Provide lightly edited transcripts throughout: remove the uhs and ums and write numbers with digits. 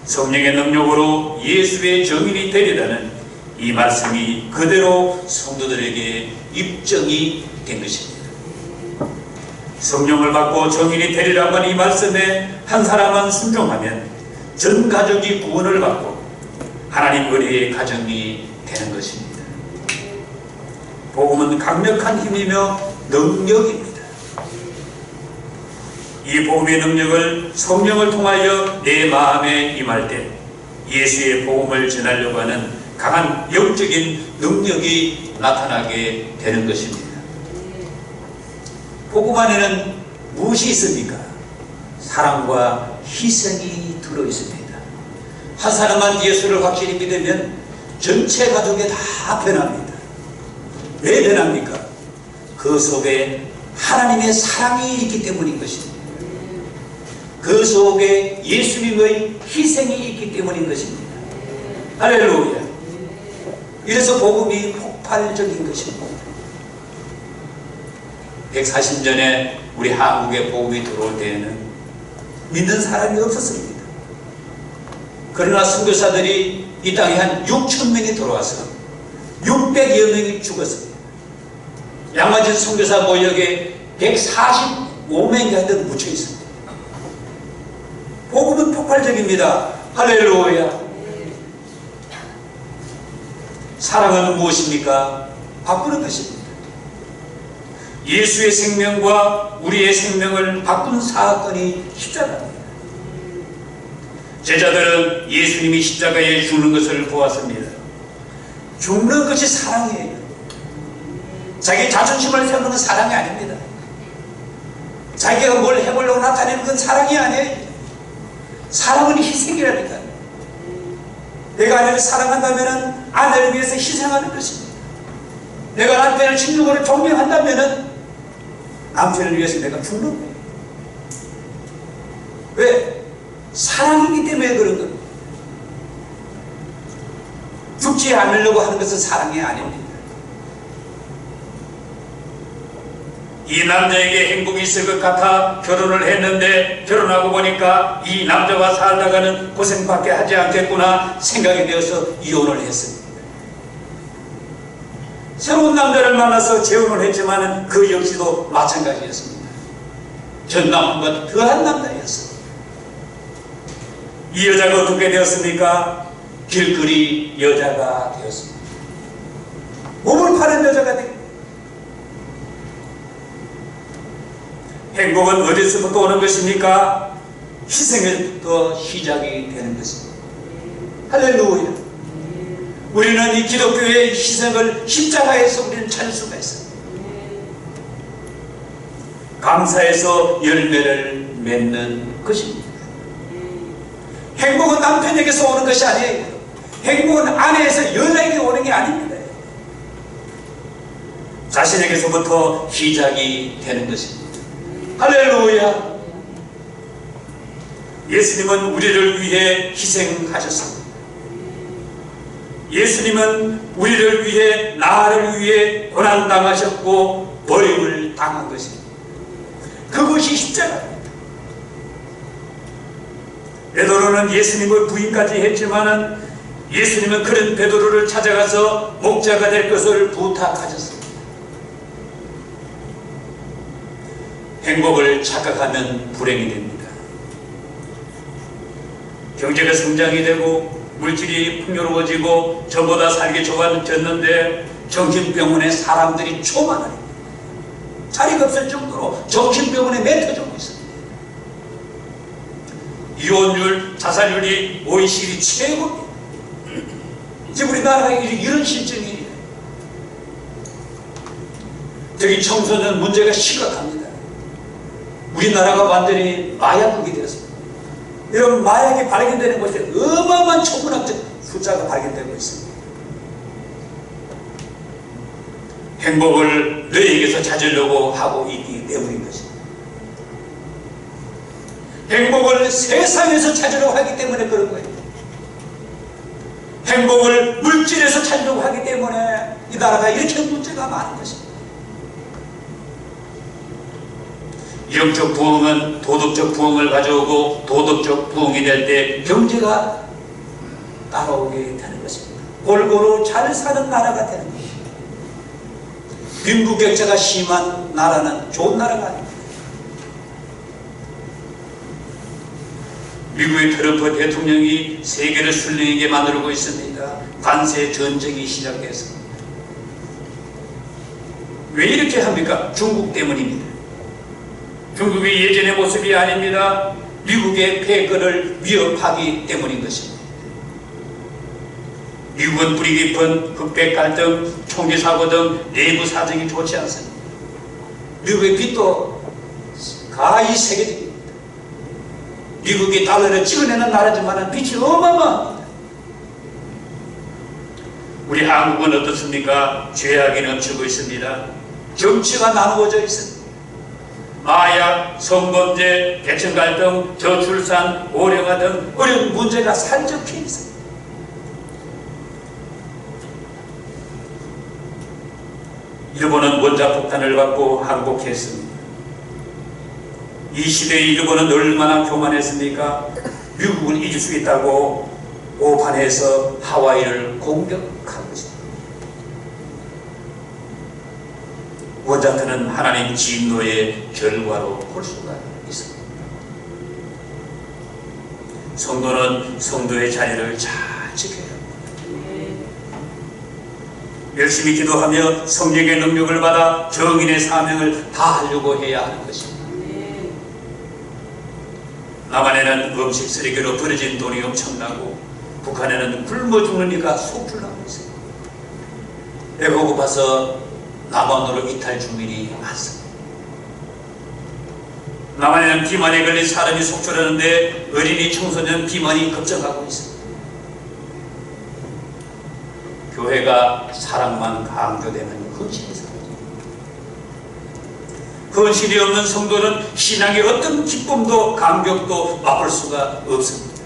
성령의 능력으로 예수의 정인이 되리라는 이 말씀이 그대로 성도들에게 입증이 된 것입니다. 성령을 받고 정인이 되리라고 하는 이 말씀에 한 사람만 순종하면 전 가족이 구원을 받고 하나님 은혜의 가정이 되는 것입니다. 복음은 강력한 힘이며 능력입니다. 이 복음의 능력을 성령을 통하여 내 마음에 임할 때 예수의 복음을 전하려고 하는 강한 영적인 능력이 나타나게 되는 것입니다. 복음 안에는 무엇이 있습니까? 사랑과 희생이 들어있습니다. 한 사람만 예수를 확실히 믿으면 전체 가족이 다 변합니다. 왜 변합니까? 그 속에 하나님의 사랑이 있기 때문인 것입니다. 그 속에 예수님의 희생이 있기 때문인 것입니다. 할렐루야. 이래서 복음이 폭발적인 것입니다. 140년에 우리 한국에 복음이 들어올 때에는 믿는 사람이 없었습니다. 그러나 선교사들이 이 땅에 한 6천 명이 들어와서 600여 명이 죽었습니다. 양화진 선교사 모역에 145명이 하여튼 묻혀 있습니다. 복음은 폭발적입니다. 할렐루야. 사랑은 무엇입니까? 바꾸는 것입니다. 예수의 생명과 우리의 생명을 바꾼 사건이 십자가입니다. 제자들은 예수님이 십자가에 죽는 것을 보았습니다. 죽는 것이 사랑이에요. 자기 자존심을 세우는 건 사랑이 아닙니다. 자기가 뭘 해보려고 나타내는 건 사랑이 아니에요. 사랑은 희생이라니까요. 내가 아내를 사랑한다면 아내를 위해서 희생하는 것입니다. 내가 남편을 진정으로 존경한다면 남편을 위해서 내가 죽는 거예요. 왜? 사랑이기 때문에 그런 겁니다. 죽지 않으려고 하는 것은 사랑이 아닙니다. 이 남자에게 행복이 있을 것 같아 결혼을 했는데 결혼하고 보니까 이 남자와 살다가는 고생밖에 하지 않겠구나 생각이 되어서 이혼을 했습니다. 새로운 남자를 만나서 재혼을 했지만 그 역시도 마찬가지였습니다. 전 남편과 더한 남자였습니다. 이 여자가 어떻게 되었습니까? 길거리 여자가 되었습니다. 몸을 파는 여자가 되었습니다. 행복은 어디서부터 오는 것입니까? 희생에서부터 시작이 되는 것입니다. 할렐루야. 우리는 이 기독교의 희생을 십자가에서 우리는 찾을 수가 있습니다. 감사해서 열매를 맺는 것입니다. 행복은 남편에게서 오는 것이 아니에요. 행복은 아내에서 여자에게 오는 게 아닙니다. 자신에게서부터 시작이 되는 것입니다. 할렐루야. 예수님은 우리를 위해 희생하셨습니다. 예수님은 우리를 위해 나를 위해 고난당하셨고 버림을 당한 것입니다. 그것이 십자가입니다. 베드로는 예수님의 부인까지 했지만은 예수님은 그런 베드로를 찾아가서 목자가 될 것을 부탁하셨습니다. 행복을 착각하면 불행이 됩니다. 경제가 성장이 되고 물질이 풍요로워지고 전보다 살기 좋아졌는데 정신병원에 사람들이 초만합니다. 자리가 없을 정도로 정신병원에 맺혀지고 있습니다. 이혼율, 자살률이 OECD 최고입니다. 지금 우리나라에 이런 실정이에요. 저기 청소년 문제가 심각합니다. 우리나라가 완전히 마약국이 되었습니다. 이런 마약이 발견되는 곳에 어마어마한 천문학적 숫자가 발견되고 있습니다. 행복을 너희에게서 찾으려고 하고 있기 때문인 것입니다. 행복을 세상에서 찾으려고 하기 때문에 그런 거예요. 행복을 물질에서 찾으려고 하기 때문에 이 나라가 이렇게 문제가 많은 것입니다. 영적 부흥은 도덕적 부흥을 가져오고 도덕적 부흥이 될 때 경제가 따라오게 되는 것입니다. 골고루 잘 사는 나라가 되는 것입니다. 빈부격차가 심한 나라는 좋은 나라가 아닙니다. 미국의 트럼프 대통령이 세계를 술렁이게 만들고 있습니다. 관세 전쟁이 시작됐습니다. 왜 이렇게 합니까? 중국 때문입니다. 중국이 예전의 모습이 아닙니다. 미국의 패권을 위협하기 때문인 것입니다. 미국은 뿌리 깊은 흑백 갈등, 총기 사고 등 내부 사정이 좋지 않습니다. 미국의 빚도 가히 세계적입니다. 미국이 달러를 찍어내는 나라지만 빚이 어마어마합니다. 우리 한국은 어떻습니까? 죄악이 넘치고 있습니다. 정치가 나누어져 있습니다. 마약, 성범죄, 계층 갈등, 저출산, 고령화 등 어려운 문제가 산적해 있습니다. 일본은 원자폭탄을 받고 항복했습니다. 이 시대에 일본은 얼마나 교만했습니까? 미국은 이길 수 있다고 오판해서 하와이를 공격한 것입니다. 원자탄은 하나님 진노의 결과로 볼 수가 있습니다. 성도는 성도의 자리를 잘 지켜야 합니다. 열심히 기도하며 성령의 능력을 받아 정인의 사명을 다하려고 해야 하는 것입니다. 남한에는 음식 쓰레기로 버려진 돈이 엄청나고 북한에는 굶어 죽으니까 속출나고 있어요. 배가 고파서 남한으로 이탈 주민이 많습니다. 남한에는 비만에 걸린 사람이 속출하는데 어린이 청소년 비만이 급증하고 있습니다. 교회가 사랑만 강조되는 헌신이 사라집니다. 헌신이 없는 성도는 신앙의 어떤 기쁨도 감격도 맛볼 수가 없습니다.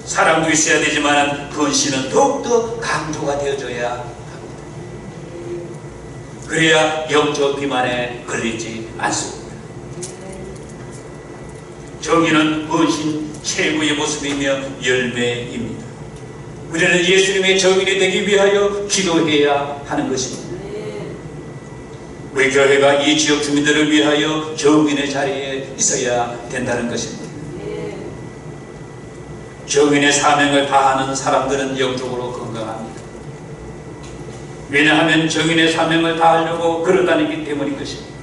사랑도 있어야 되지만 헌신은 더욱더 강조가 되어져야 합니다. 그래야 영적 비만에 걸리지 않습니다. 정의는 헌신 최고의 모습이며 열매입니다. 우리는 예수님의 정인이 되기 위하여 기도해야 하는 것입니다. 우리 교회가 이 지역 주민들을 위하여 정인의 자리에 있어야 된다는 것입니다. 정인의 사명을 다하는 사람들은 영적으로 건강합니다. 왜냐하면 정인의 사명을 다하려고 걸어다니기 때문인 것입니다.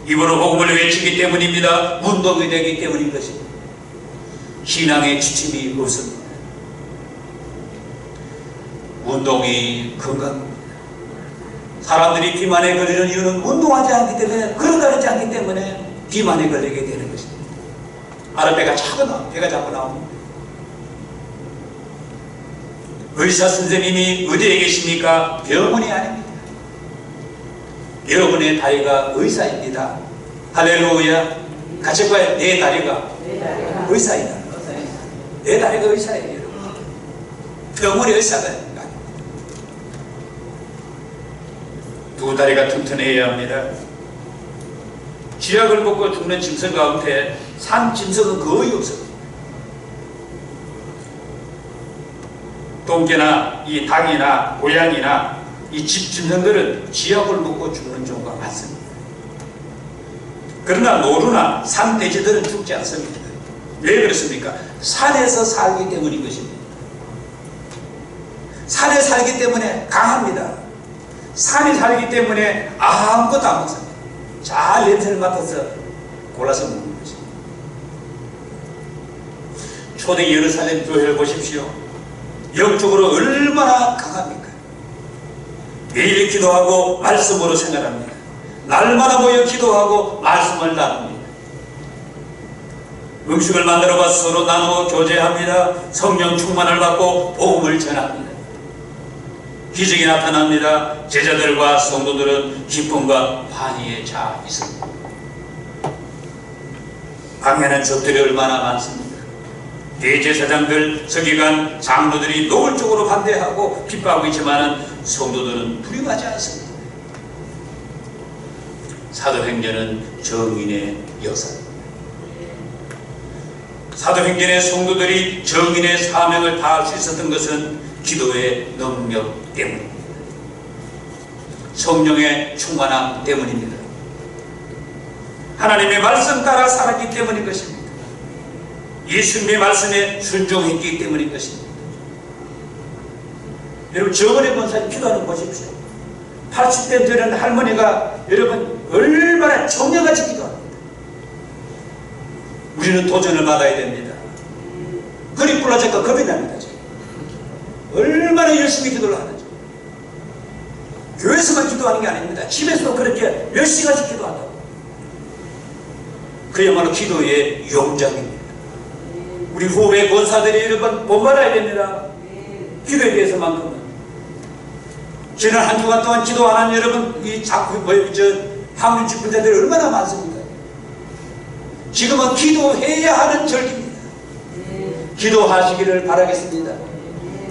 입으로 복음을 외치기 때문입니다. 운동이 되기 때문인 것입니다. 신앙의 지침이 없습니다. 운동이 건강입니다. 사람들이 비만에 걸리는 이유는 운동하지 않기 때문에, 걸어다니지 않기 때문에 비만에 걸리게 되는 것입니다. 아랫배가 배가 자꾸 나옵니다. 의사 선생님이 어디에 계십니까? 병원이 아닙니다. 여러분의 다리가 의사입니다. 할렐루야. 같이 봐요. 내 다리가 의사이다. 내 다리가 의사예요, 여러분. 병원이 의사가 아닙니다. 두 다리가 튼튼해야 합니다. 쥐약을 먹고 죽는 짐승 가운데 산 짐승은 거의 없습니다. 똥개나 이 닭이나 고양이나 이 집 짐승들은 쥐약을 먹고 죽는 경우가 많습니다. 그러나 노루나 산 돼지들은 죽지 않습니다. 왜 그렇습니까? 산에서 살기 때문인 것입니다. 산에 살기 때문에 강합니다. 산에 살기 때문에 아무것도 안 먹습니다. 잘 냄새를 맡아서 골라서 먹는 것입니다. 초대 예루살렘 교회를 보십시오. 영적으로 얼마나 강합니까? 매일 기도하고 말씀으로 생활합니다. 날마다 모여 기도하고 말씀을 나눕니다. 음식을 만들어봐 서로 나누어 교제합니다. 성령 충만을 받고 복음을 전합니다. 기적이 나타납니다. 제자들과 성도들은 기쁨과 환희에 차 있습니다. 방해하는 적들이 얼마나 많습니까? 대제사장들, 서기관, 장로들이 노골적으로 반대하고 핍박하고 있지만 성도들은 두려워하지 않습니다. 사도행전은 정인의 역사입니다. 사도행전의 성도들이 정인의 사명을 다할 수 있었던 것은 기도의 능력 때문입니다. 성령의 충만함 때문입니다. 하나님의 말씀 따라 살았기 때문인 것입니다. 예수님의 말씀에 순종했기 때문인 것입니다. 여러분, 정은혜 권사님 기도하는 거 보십시오. 80대 되는 할머니가 여러분 얼마나 정령같이 기도합니다. 우리는 도전을 받아야 됩니다. 그리 불러질까 겁이 납니다. 지금. 얼마나 열심히 기도를 하는지. 교회에서만 기도하는 게 아닙니다. 집에서도 그렇게 몇 시간씩 기도한다고. 그야말로 기도의 용장입니다. 우리 후배 권사들이 여러분 본받아야 됩니다. 기도에 대해서만큼은. 지난 한 주간 동안 기도 안 한 여러분, 한국 집분자들이 얼마나 많습니까? 지금은 기도해야 하는 절기입니다. 기도하시기를 바라겠습니다.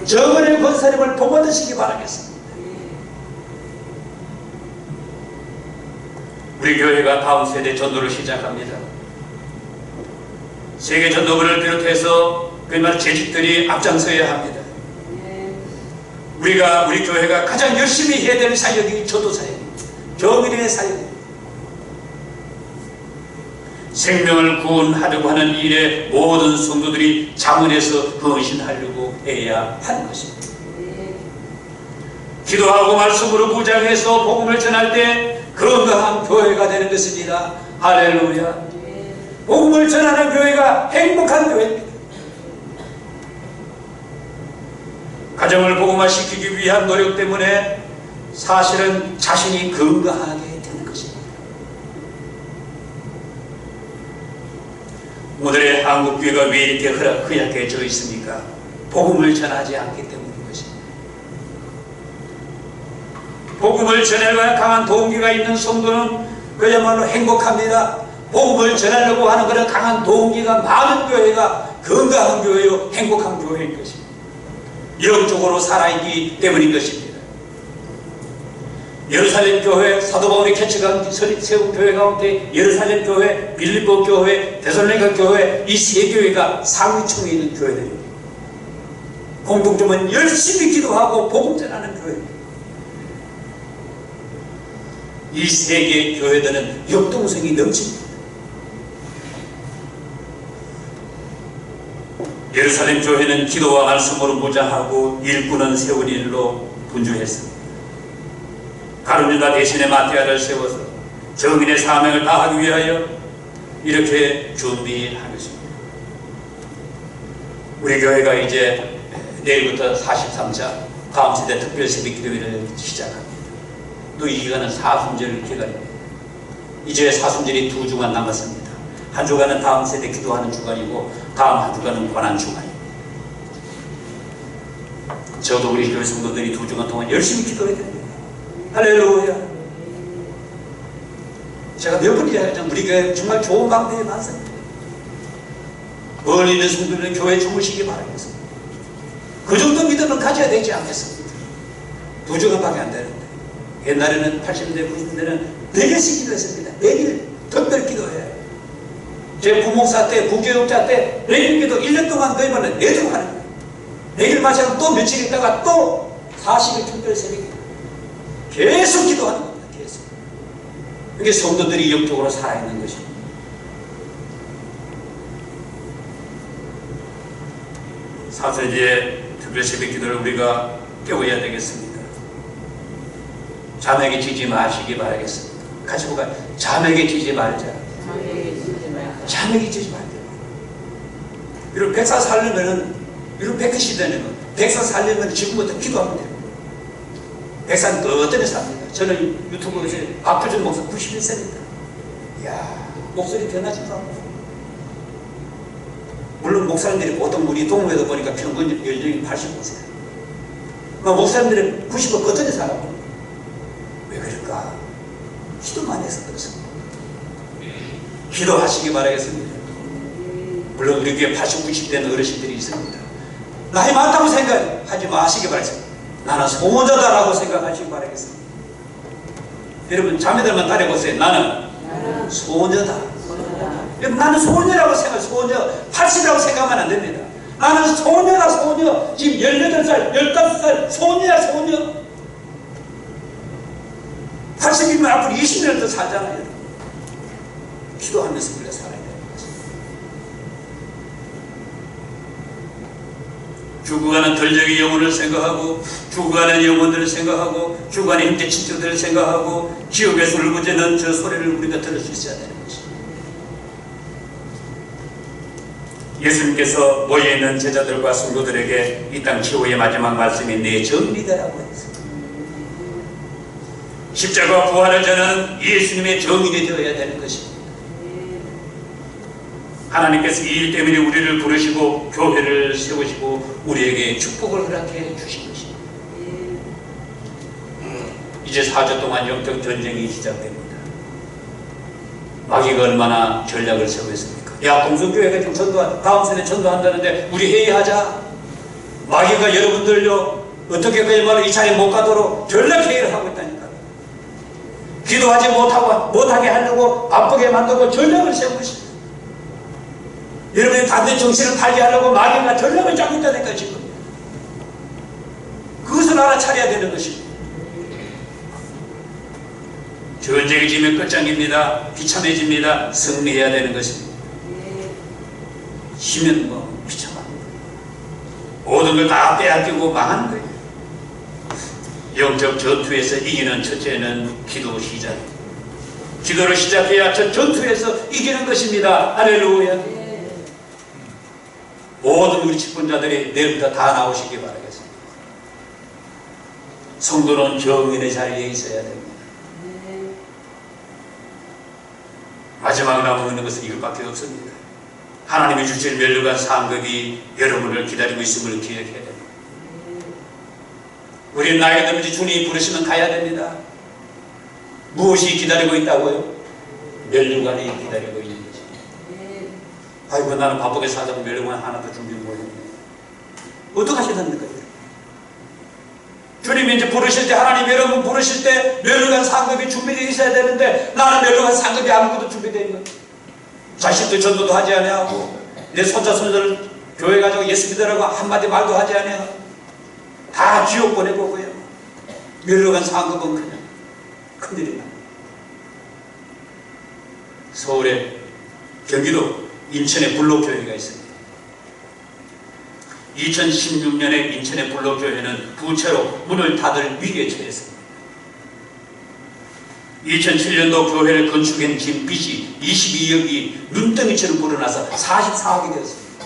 정은혜 권사님을 본받으시기 바라겠습니다. 우리 교회가 다음 세대 전도를 시작합니다. 세계 전도부를 비롯해서 그야말로 재직들이 앞장서야 합니다. 우리 교회가 가장 열심히 해야 될 사역이 전도 사역입니다. 정인의 사역입니다. 생명을 구원하려고 하는 일에 모든 성도들이 자문해서 헌신하려고 해야 하는 것입니다. 기도하고 말씀으로 무장해서 복음을 전할 때 건강한 교회가 되는 것입니다. 할렐루야. 복음을 전하는 교회가 행복한 교회입니다. 가정을 복음화시키기 위한 노력 때문에 사실은 자신이 건강하게 되는 것입니다. 오늘의 한국교회가 왜 이렇게 허약해져 있습니까? 복음을 전하지 않기 때문인 것입니다. 복음을 전하려고 강한 동기가 있는 성도는 그야말로 행복합니다. 복음을 전하려고 하는 그런 강한 동기가 많은 교회가 건강한 교회요, 행복한 교회인 것입니다. 영적으로 살아있기 때문인 것입니다. 예루살렘 교회, 사도 바울이 개척한 세운 교회 가운데 예루살렘 교회, 빌립보 교회, 데살로니가 교회, 이 세 교회가 상위층에 있는 교회들입니다. 공통점은 열심히 기도하고 복음 전하는 교회입니다. 이 세 개의 교회들은 역동성이 넘칩니다. 예루살렘 교회는 기도와 말씀으로 무장하고 일꾼은 세운 일로 분주했습니다. 가룟유다 대신에 마태아를 세워서 정인의 사명을 다하기 위하여 이렇게 준비한 것입니다. 우리 교회가 이제 내일부터 43차 다음 세대 특별 새벽 기도회를 시작합니다. 또 이 기간은 사순절 기간입니다. 이제 사순절이 2주간 남았습니다. 한 주간은 다음 세대 기도하는 주간이고 다음 한 주간은 고난 주간입니다. 저도 우리 교회 성도들이 2주간 동안 열심히 기도해야 됩니다. 할렐루야. 제가 몇 번 이야기하자면 우리 교회 정말 좋은 방법이 많습니다. 멀리 있는 성도들은 교회에 주무시기 바라겠습니다. 그 정도 믿음은 가져야 되지 않겠습니까? 2주간밖에 안 되는데 옛날에는 80년대 90년대는 4개씩 기도했습니다. 4일 특별 기도해요. 제 부목사 때, 부교육자 때 4일 기도 1년 동안 거의 말로 4주 하는 거예요. 4일 마치고 또 며칠 있다가 또 40일 특별 새벽 기도. 계속 기도하는 겁니다. 계속. 이게 성도들이 영적으로 살아있는 것입니다. 사순절의 특별 새벽 기도를 우리가 깨워야 되겠습니다. 잠에게 지지 마시기 바라겠습니다. 같이 볼까요? 잠에게 지지 말자. 잠에게 지지 말자. 이런 백사 살려면은, 이런 백기 시대는 백사 살려면 지금부터 기도하면 돼요. 백사는 어떤 삽니다. 저는 유튜브에서 박효준 목사 91세입니다. 이야, 목소리 변하지도 않고. 물론 목사님들이 보통 우리 동호회도 보니까 평균 연령이 85세. 목사님들은 90은 어떤 살아요? 왜 그럴까? 기도 많이 해서 그렇습니다. 기도하시기 바라겠습니다. 물론 우리 교회 80, 90대는 어르신들이 있습니다. 나이 많다고 생각하지 마시기 바라겠습니다. 나는 소모자다라고 생각하시기 바라겠습니다. 여러분 자매들만 따라해보세요. 나는 소녀다. 나는 소녀라고 생각, 소녀, 80이라고 생각하면 안 됩니다. 나는 소녀다, 소녀. 지금 18살, 15살, 소녀야, 소녀. 80이면 앞으로 20년 더 살잖아요. 기도하면서 우리가 살아야 되는 거죠. 죽어가는 덜적의 영혼을 생각하고, 죽어가는 영혼들을 생각하고, 죽어가는 형제 친척들을 생각하고, 지옥에서 울부짖는 저 소리를 우리가 들을 수 있어야 되는 것입니다. 예수님께서 모여있는 제자들과 성도들에게 이 땅 최후의 마지막 말씀이 내 정리되라고 했습니다. 십자가 부활을 전하는 예수님의 정인이 되어야 되는 것입니다. 하나님께서 이 일 때문에 우리를 부르시고 교회를 세우시고 우리에게 축복을 허락해 주신 것입니다. 이제 4주 동안 영적 전쟁이 시작됩니다. 마귀가 얼마나 전략을 세우겠습니까? 야, 동성교회가 지금 전도한, 다음 세대 전도한다는데 우리 회의하자. 마귀가 여러분들요 어떻게 그야말로 이 자리에 못 가도록 전략 회의를 하고 있다니까. 기도하지 못하게 하려고 바쁘게 만들고 전략을 세우고 있습니다. 여러분의 담대 정신을 팔게 하려고 마귀가 전략을 짜고 있다니까 지금. 그것을 알아차려야 되는 것입니다. 전쟁이 지면 끝장입니다. 비참해집니다. 승리해야 되는 것입니다. 쉬면 뭐 비참합니다. 모든 걸 다 빼앗기고 망하는 거예요. 영적 전투에서 이기는 첫째는 기도 시작입니다. 기도를 시작해야 저 전투에서 이기는 것입니다. 할렐루야. 모든 우리 직분자들이 내일부터 다 나오시기 바라겠습니다. 성도는 정인의 자리에 있어야 됩니다. 마지막 남아있는 것은 이것밖에 없습니다. 하나님이 주실 멸류관 상급이 여러분을 기다리고 있음을 기억해야 됩니다. 우리는 나이가 들면서 주님이 부르시면 가야 됩니다. 무엇이 기다리고 있다고요? 멸류관이 기다리고 있는 거죠. 아이고 나는 바쁘게 살다가 멸류관 하나도 준비 못했네. 어떡하시답니까? 주님이 이제 부르실 때, 하나님 여러분 부르실 때 멸류관 상급이 준비되어 있어야 되는데 나는 멸류관 상급이 아무것도 준비되어 있는 거예요. 자식도 전도도 하지 않아하고 내 손자 손자를 교회 가지고 예수 믿으라고 한마디 말도 하지 않아요. 다 지옥 보내보고요. 멸류관 상급은 그냥 큰일이다. 서울에, 경기도 인천에 불로교회가 있습니다. 2016년에 인천의 불로교회는 부채로 문을 닫을 위기에 처했습니다. 2007년도 교회를 건축한 진 빚이 22억이 눈덩이처럼 불어나서 44억이 되었습니다.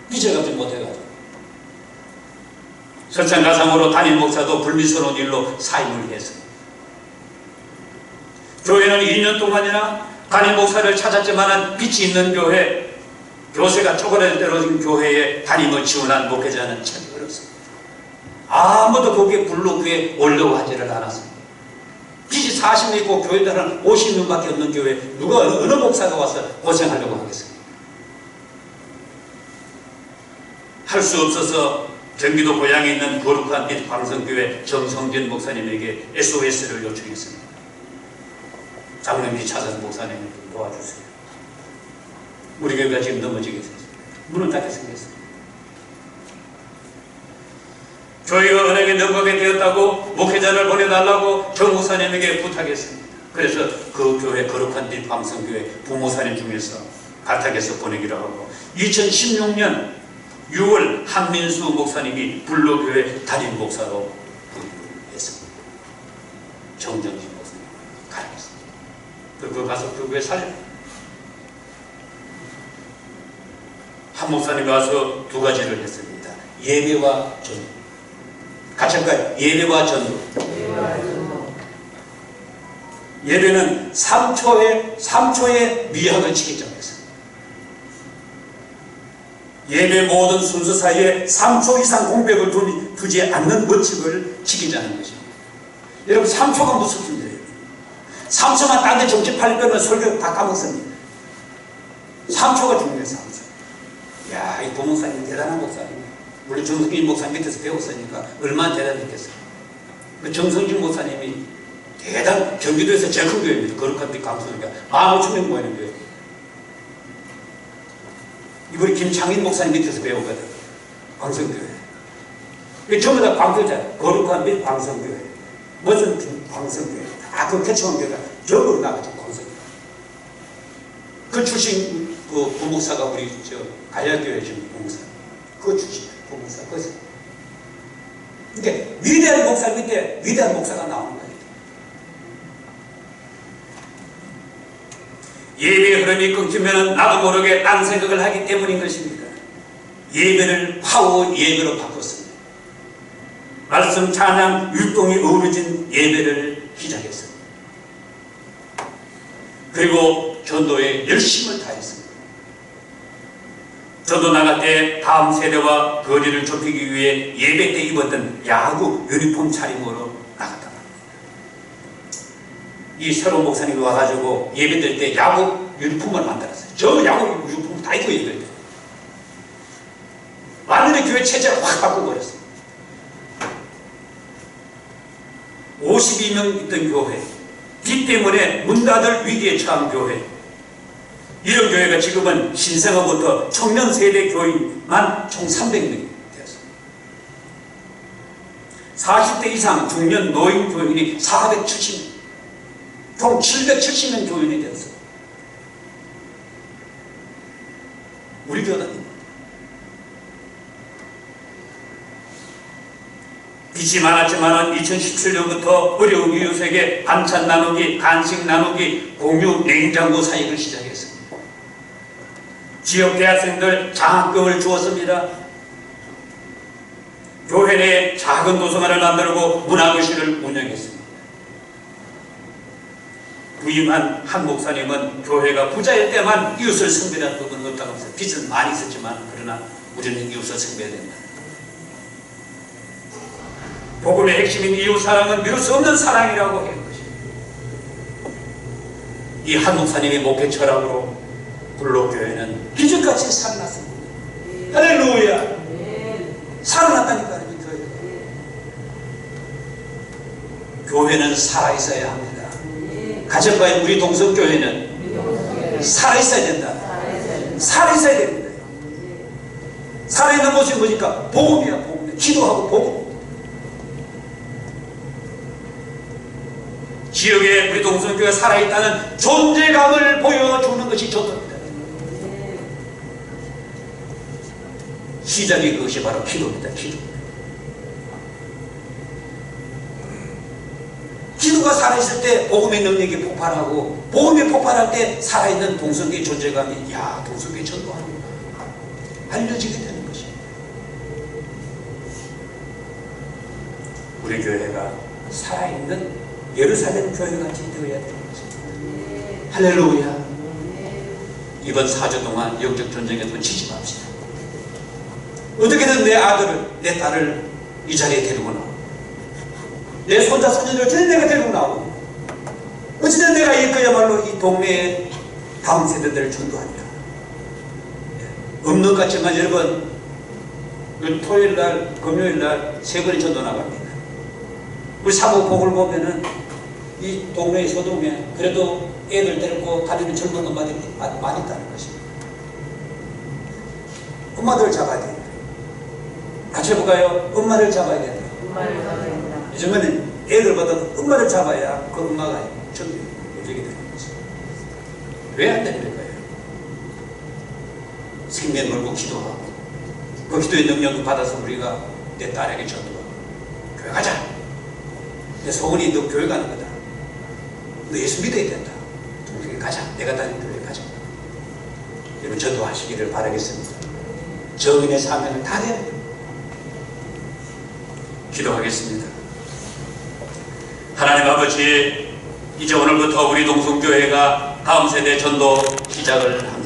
빚을 갚지 못해가지고 설상가상으로 담임 목사도 불미스러운 일로 사임을 했습니다. 교회는 2년 동안이나 담임 목사를 찾았지만 빚이 있는 교회, 교세가 쪼그라들 대로 지금 교회에 담임을 지원한 목회자는 참 어렵습니다. 아무도 거기에 불로교회에 오려고 하지를 않았습니다. 빚이 40명 있고 교회들은 50명밖에 없는 교회, 누가 어느 목사가 와서 고생하려고 하겠습니까? 할 수 없어서 경기도 고향에 있는 거룩한 빛 광성교회 정성진 목사님에게 SOS를 요청했습니다. 장로님이 찾아서 목사님 도와주세요. 우리 교회가 지금 넘어지게 됐습니다. 문을 닫게 생겼습니다. 교회가 은행에 넘어가게 되었다고 목회자를 보내달라고 정 목사님에게 부탁했습니다. 그래서 그 교회 거룩한 빛 광성교회 부목사님 중에서 가탁에서 보내기로 하고 2016년 6월 한민수 목사님이 불로교회 담임 목사로 부임했습니다. 정정진 목사님 가르쳤습니다. 그리고 가서 그 교회 살려. 한 목사님이 와서 두 가지를 했습니다. 예배와 전도. 같이 할까요? 예배와 전도. 예배는 3초의 미학을 지키기 정했습니다. 예배 모든 순서 사이에 3초 이상 공백을 두지 않는 원칙을 지키자는 것입니다. 여러분 3초가 무슨 문제예요? 3초만 딴 데 정치 팔리면 설교 다 까먹습니다. 3초가 중요해요. 3초. 야, 이 부목사님 대단한 목사님. 우리 정성진 목사님 밑에서 배웠으니까 얼마나 대단했겠어요. 그 정성진 목사님이 대단 경기도에서 제일 큰 교회입니다. 거룩한 빛 강성교회가 15,000명 모이는 교회. 이번에 김창인 목사님 밑에서 배우거든. 광성교회. 전부 다 광교자. 거룩한 빛 광성교회. 무슨 광성교회. 그 개척한 교회가 적으로 나가죠. 광성교회. 그 출신 그 부목사가 우리 갈야교회 지금 부목사. 그 출신 부목사. 그러니까 위대한 목사 밑에 위대한 목사가 나오는 거예요. 예배의 흐름이 끊기면 나도 모르게 딴 생각을 하기 때문인 것입니다. 예배를 파워 예배로 바꿨습니다. 말씀, 찬양, 율동이 어우러진 예배를 시작했습니다. 그리고 전도에 열심을 다했습니다. 저도 나갈 때 다음 세대와 거리를 좁히기 위해 예배 때 입었던 야구 유니폼 차림으로 나갔다 말입니다. 이 새로운 목사님이 와가지고 예배 될 때 야구 유니폼을 만들었어요. 저 야구 유니폼 다 입고 예배 때. 완전히 교회 체제를 확 바꿔버렸어요. 52명 있던 교회, 비 때문에 문 닫을 위기에 처한 교회, 이런 교회가 지금은 신생아부터 청년 세대 교인만 총 300명이 되었습니다. 40대 이상 중년 노인 교인이 470명, 총 770명 교인이 되었습니다. 우리 교단입니다. 빚이 많았지만 2017년부터 어려운 이웃에게 반찬 나누기, 간식 나누기, 공유 냉장고 사역을 시작했습니다. 지역 대학생들 장학금을 주었습니다. 교회 내 작은 도서관을 만들고 문화교실을 운영했습니다. 부임한 한 목사님은 교회가 부자일 때만 이웃을 섬기라는 부분은 없다고 합니다. 빚은 많이 있었지만 그러나 우리는 이웃을 섬겨야 된다. 복음의 핵심인 이웃사랑은 미룰 수 없는 사랑이라고 하는 것입니다. 이 한 목사님의 목회 철학으로 굴로교회는 기적같이 살아났습니다. 할렐루야. 살아났다니까요. 교회는 살아있어야 합니다. 가정과의 우리 동성교회는 살아있어야 된다. 살아있어야 됩니다. 살아있는 모습이 뭐니까? 복음이야. 복음. 기도하고 복음. 지역에 우리 동성교회가 살아있다는 존재감을 보여주는 것이 전도입니다. 시작이 그것이 바로 기도입니다. 기도가 살아있을 때 복음의 능력이 폭발하고, 복음이 폭발할 때 살아있는 동성교의 존재감이, 야, 동성교의 전도하는구나, 알려지게 되는 것입니다. 우리 교회가 살아있는 예루살렘 교회같이 되어야 되는 것입니다. 할렐루야. 이번 4주 동안 영적 전쟁에도 지지 맙시다. 어떻게든 내 아들을, 내 딸을 이 자리에 데리고 나오고, 내 손자, 손녀들을 전부 내가 데리고 나오고, 어찌든 내가 그야말로 이 동네의 다음 세대들을 전도하니라. 없는 것 같지만 여러분, 토요일날, 금요일날 3번이 전도 나갑니다. 우리 사모복을 보면은 이 동네의 소동에 그래도 애들 데리고 다니는 젊은 엄마들이 많이 있다는 것입니다. 엄마들을 잡아야 됩니다. 같이 해볼까요? 엄마를 잡아야 된다. 요즘에는 애들보다 엄마를 잡아야 그 엄마가 전도에 열리게 되는 것입니다. 왜 안 되는 걸까요? 생명 걸고 기도하고, 그 기도의 능력을 받아서 우리가 내 딸에게 전도하고, 교회 가자. 내 소원이 너 교회 가는 거다. 너 예수 믿어야 된다. 동생이 가자. 내가 다니는 교회 가자. 여러분 전도하시기를 바라겠습니다. 정인의 사명을 다 해야 됩니다. 기도하겠습니다. 하나님 아버지, 이제 오늘부터 우리 동성교회가 다음 세대 전도 시작을 합니다.